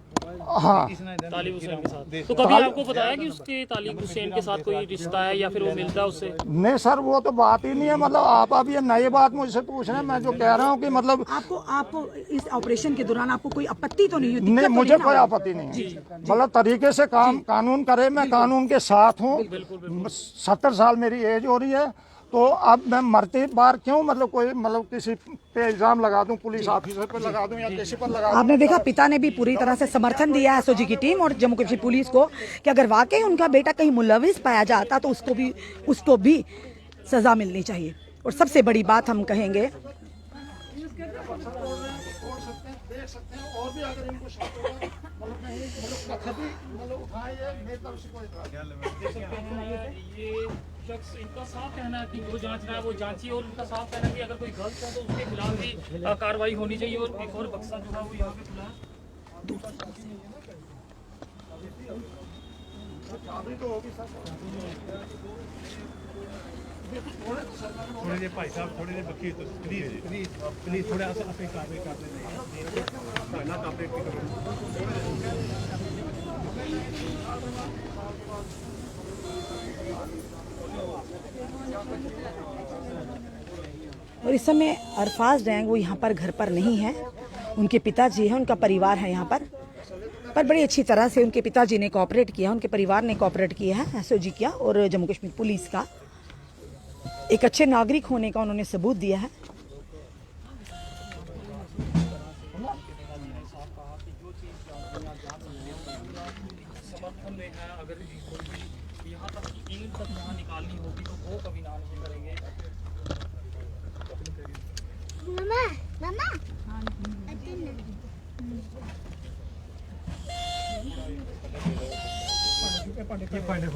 हाँ तालिब हुसैन के साथ। तो कभी आपको बताया कि उसके तालिब हुसैन के साथ कोई रिश्ता है या फिर वो मिलता है उससे? नहीं सर, वो तो बात ही नहीं है। मतलब आप अब ये नई बात मुझसे पूछ रहे हैं। मैं जो कह रहा हूँ कि मतलब आपको इस ऑपरेशन के दौरान आपको कोई आपत्ति तो नहीं हुई? नहीं, मुझे कोई आपत्ति नहीं है। मतलब तरीके से काम कानून करे, मैं कानून के साथ हूँ। 70 साल मेरी एज हो रही है, तो अब मैं मरते बार क्यों मतलब कोई मतलब किसी पे इल्जाम लगा दूं, पुलिस ऑफिसर पर लगा दूं या किसी पर लगा दूं। आपने देखा पिता ने भी पूरी तरह से समर्थन दिया है एसओजी की टीम और जम्मू कश्मीर पुलिस को कि अगर वाकई उनका बेटा कहीं मुलविस पाया जाता तो उसको भी सजा मिलनी चाहिए। और सबसे बड़ी बात हम कहेंगे ये शख्स, इनका साफ कहना है कि जो जांच रहा है वो जांची, और उनका साफ कहना है कि अगर कोई गलत है तो उसके खिलाफ भी कार्रवाई होनी चाहिए। और एक और बक्सा जो है वो यहाँ पे खुला है। थोड़े जे भाई साहब थोड़े जे बक्की तो प्लीज थोड़ा अपनी कार्रवाई कर दें ना, कार्रवाई करो। और इस समय अरफाज डैंग वो यहाँ पर घर पर नहीं है, उनके पिताजी हैं, उनका परिवार है यहाँ पर बड़ी अच्छी तरह से उनके पिताजी ने कोऑपरेट किया, उनके परिवार ने कोऑपरेट किया है एसओजी का और जम्मू कश्मीर पुलिस का। एक अच्छे नागरिक होने का उन्होंने सबूत दिया है। अगर यहाँ तक ईंट तक यहाँ निकालनी होगी तो वो कभी ना नहीं करेंगे। ये पांडे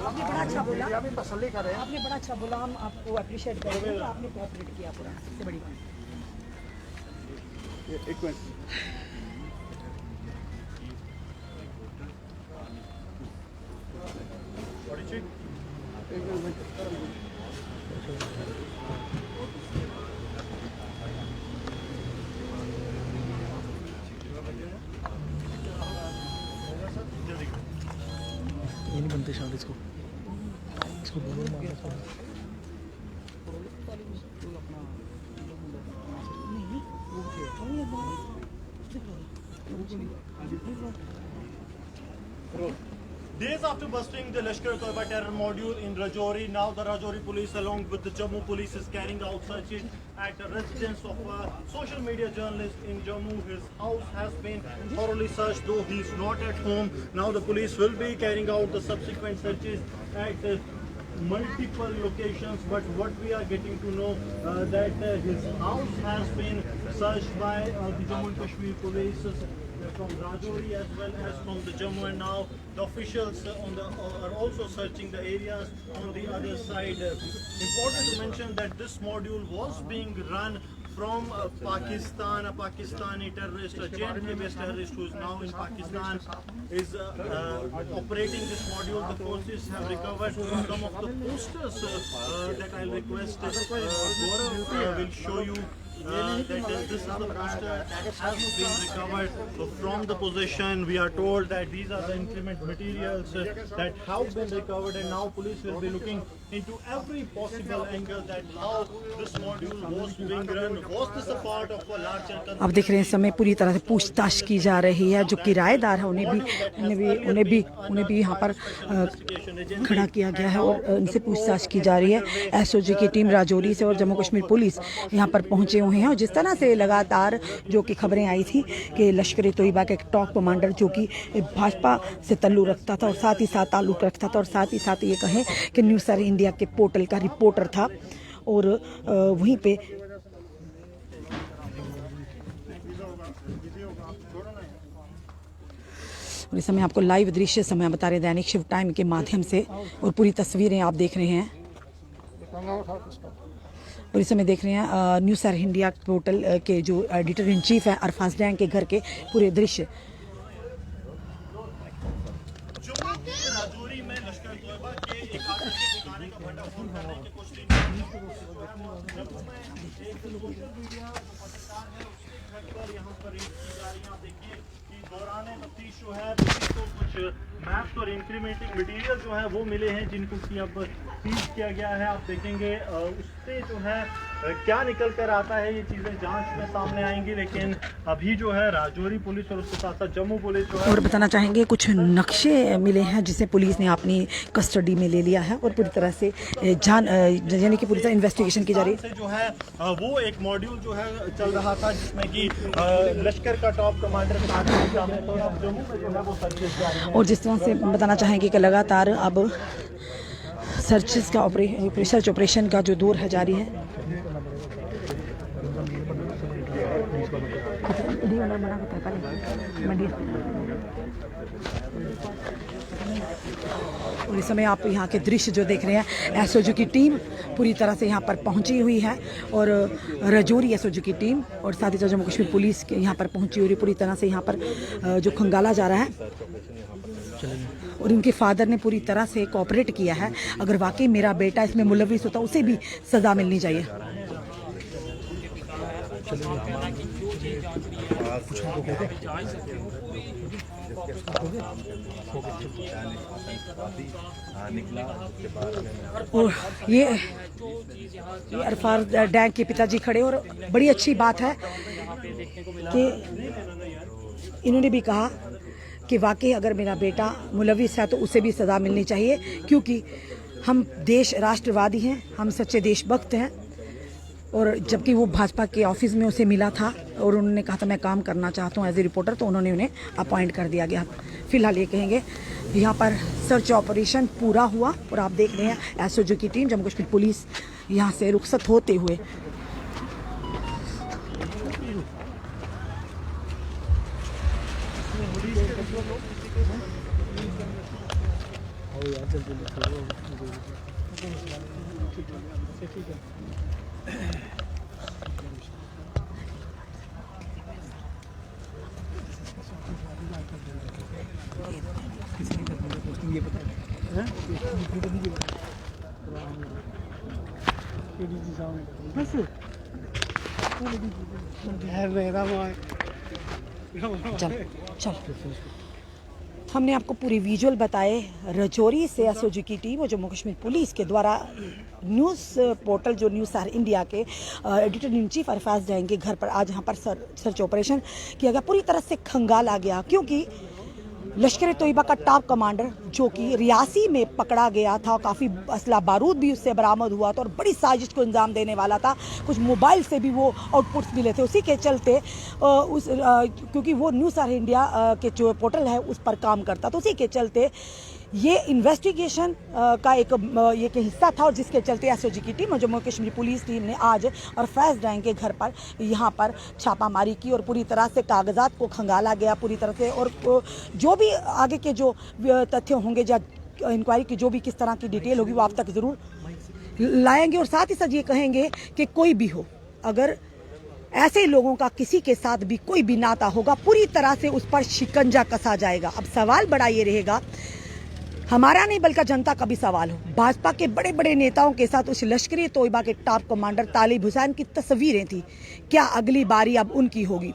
आपने बड़ा अच्छा बोला, अभी तसल्ली करें। आपने बड़ा अच्छा बोला, हम आपको अप्रिशिएट करेंगे, आपने कोऑपरेट किया पूरा, सबसे बड़ी बात। एक मिनट ये नहीं बनते शायद इसको Days after busting the Lashkar-e-Toiba terror module in Rajouri, now the Rajouri police along with the Jammu police is carrying out searches at the residence of a social media journalist in Jammu. His house has been thoroughly searched, though he is not at home. Now the police will be carrying out the subsequent searches at multiple locations, but what we are getting to know that his house has been searched by the Jammu and Kashmir police from Rajouri as well as from the Jammu, and now the officials are also searching the areas on the other side. Important to mention that this module was being run from Pakistan. A Pakistani terrorist, a JNK based terrorist who is now in Pakistan, is operating this module. The forces have recovered some of the posters that I'll request Gaurav will show you. That this is the poster that has been recovered from the possession. We are told that these are the increment materials that have been recovered, and now police will be looking into every possible angle that how this module was being run. Was this a part of a larger? अब देख रहे हैं इस समय पूरी तरह से पूछताछ की जा रही है। जो किराएदार है उन्हें भी यहाँ पर खड़ा किया गया है और उनसे पूछताछ की जा रही है। एसओजी की टीम राजौरी से और जम्मू कश्मीर पुलिस यहाँ पर पहुंचे हुए हैं और जिस तरह से लगातार जो कि खबरें आई थी कि लश्कर ए तोयबा का एक टॉप कमांडर जो कि भाजपा से ताल्लुक़ रखता था और साथ ही साथ ताल्लुक़ रखता था और साथ ही साथ ये कहें कि न्यूज़ सर इंडिया के पोर्टल का रिपोर्टर था और वहीं पे और इस समय आपको लाइव दृश्य समय बता रहे दैनिक शिव टाइम के माध्यम से और पूरी तस्वीरें आप देख रहे हैं और इस समय देख रहे हैं न्यूज़ सर इंडिया पोर्टल के जो एडिटर इन चीफ है अरफाज डैंग के घर के पूरे दृश्य। राजौरी में लश्कर-ए-तोयबा के एक आतंकी ठिकाने का भंडाफोड़ करने की कोशिश एक सोशल मीडिया पत्रकार है उसके घर पर यहाँ पर रेड की जा रही है। आप देखिए कि दौरान तफ्तीश जो है पुलिस को कुछ मैप्स और इंक्रीमेंटिंग मटीरियल जो है वो मिले हैं जिनको कि अब सीज किया गया है। आप देखेंगे उससे जो है क्या निकल कर आता है ये चीज़ें जांच में सामने आएंगी, लेकिन अभी जो है राजौरी पुलिस और उसके साथ साथ जम्मू पुलिस जो है और बताना चाहेंगे कुछ नक्शे मिले हैं जिसे पुलिस ने अपनी कस्टडी में ले लिया है और पूरी तरह से यानी कि पूरी तरह इन्वेस्टिगेशन की जा रही है। जो है वो एक मॉड्यूल जो है चल रहा था जिसमें कि लश्कर का टॉप कमांडर जम्मू में जो है वो सर्चेस जारी हैं। और जिस तरह से बताना चाहेंगे कि लगातार अब सर्चेस का सर्च ऑपरेशन का जो दौर है जारी है। और इस समय आप यहाँ के दृश्य जो देख रहे हैं एसओजी की टीम पूरी तरह से यहाँ पर पहुँची हुई है और राजौरी एसओजी की टीम और साथ ही साथ जम्मू कश्मीर पुलिस के यहाँ पर पहुँची हुई पूरी तरह से यहाँ पर जो खंगाला जा रहा है और इनके फादर ने पूरी तरह से कोऑपरेट किया है। अगर वाकई मेरा बेटा इसमें मुलविस होता उसे भी सज़ा मिलनी चाहिए। और ये अरफाज डैंग के पिताजी खड़े और बड़ी अच्छी बात है कि इन्होंने भी कहा कि वाकई अगर मेरा बेटा मुलविस है तो उसे भी सज़ा मिलनी चाहिए, क्योंकि हम देश राष्ट्रवादी हैं, हम सच्चे देशभक्त हैं। और जबकि वो भाजपा के ऑफिस में उसे मिला था और उन्होंने कहा था मैं काम करना चाहता हूँ एज ए रिपोर्टर, तो उन्होंने उन्हें अपॉइंट कर दिया गया। फिलहाल ये कहेंगे यहाँ पर सर्च ऑपरेशन पूरा हुआ और आप देख रहे हैं एसओजी की टीम, जम्मू कश्मीर पुलिस यहाँ से रुखसत होते हुए। चल हमने आपको पूरी विजुअल बताए। रजौरी से एसओजी की टीम और जम्मू कश्मीर पुलिस के द्वारा न्यूज़ पोर्टल जो न्यूज़ सर इंडिया के editor in chief Arfaz Jain के घर पर आज यहाँ पर सर्च ऑपरेशन किया गया। पूरी तरह से खंगाला गया क्योंकि लश्कर तोयबा का टॉप कमांडर जो कि रियासी में पकड़ा गया था, काफ़ी असला बारूद भी उससे बरामद हुआ था और बड़ी साजिश को अंजाम देने वाला था। कुछ मोबाइल से भी वो आउटपुट्स मिले थे। उसी के चलते क्योंकि वो न्यूज़ सर इंडिया के जो पोर्टल है उस पर काम करता, तो उसी के चलते ये इन्वेस्टिगेशन का एक हिस्सा था और जिसके चलते एसओजी की टीम और जम्मू कश्मीर पुलिस टीम ने आज अरफाज जैन के घर पर यहाँ पर छापामारी की और पूरी तरह से कागजात को खंगाला गया पूरी तरह से। और जो भी आगे के जो तथ्य होंगे या इंक्वायरी की जो भी किस तरह की डिटेल होगी वो आप तक ज़रूर लाएंगे। और साथ ही साथ ये कहेंगे कि कोई भी हो, अगर ऐसे लोगों का किसी के साथ भी कोई भी नाता होगा पूरी तरह से उस पर शिकंजा कसा जाएगा। अब सवाल बड़ा ये रहेगा, हमारा नहीं बल्कि जनता का भी सवाल हो, भाजपा के बड़े बड़े नेताओं के साथ उस लश्करी तोयबा के टॉप कमांडर तालिब हुसैन की तस्वीरें थी, क्या अगली बारी अब उनकी होगी?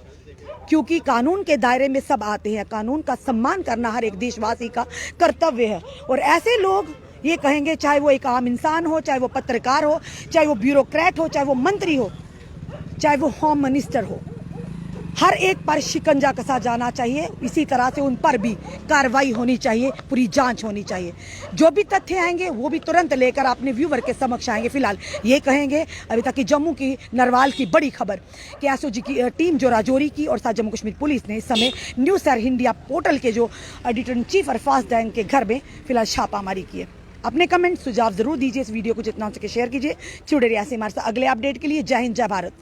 क्योंकि कानून के दायरे में सब आते हैं, कानून का सम्मान करना हर एक देशवासी का कर्तव्य है। और ऐसे लोग ये कहेंगे, चाहे वो एक आम इंसान हो, चाहे वो पत्रकार हो, चाहे वो ब्यूरोक्रेट हो, चाहे वो मंत्री हो, चाहे वो होम मिनिस्टर हो, हर एक पर शिकंजा कसा जाना चाहिए। इसी तरह से उन पर भी कार्रवाई होनी चाहिए, पूरी जांच होनी चाहिए। जो भी तथ्य आएंगे वो भी तुरंत लेकर अपने व्यूवर के समक्ष आएंगे। फिलहाल ये कहेंगे अभी तक कि जम्मू की नरवाल की बड़ी खबर कि एसओजी की टीम जो राजौरी की और साथ जम्मू कश्मीर पुलिस ने इस समय न्यूज़ सर इंडिया पोर्टल के जो editor in chief Arfaz Jain के घर में फिलहाल छापामारी की है। अपने कमेंट सुझाव जरूर दीजिए, इस वीडियो को जितना हो सके शेयर कीजिए। जुड़े रहिए हमारे साथ अगले अपडेट के लिए। जय हिंद, जय भारत।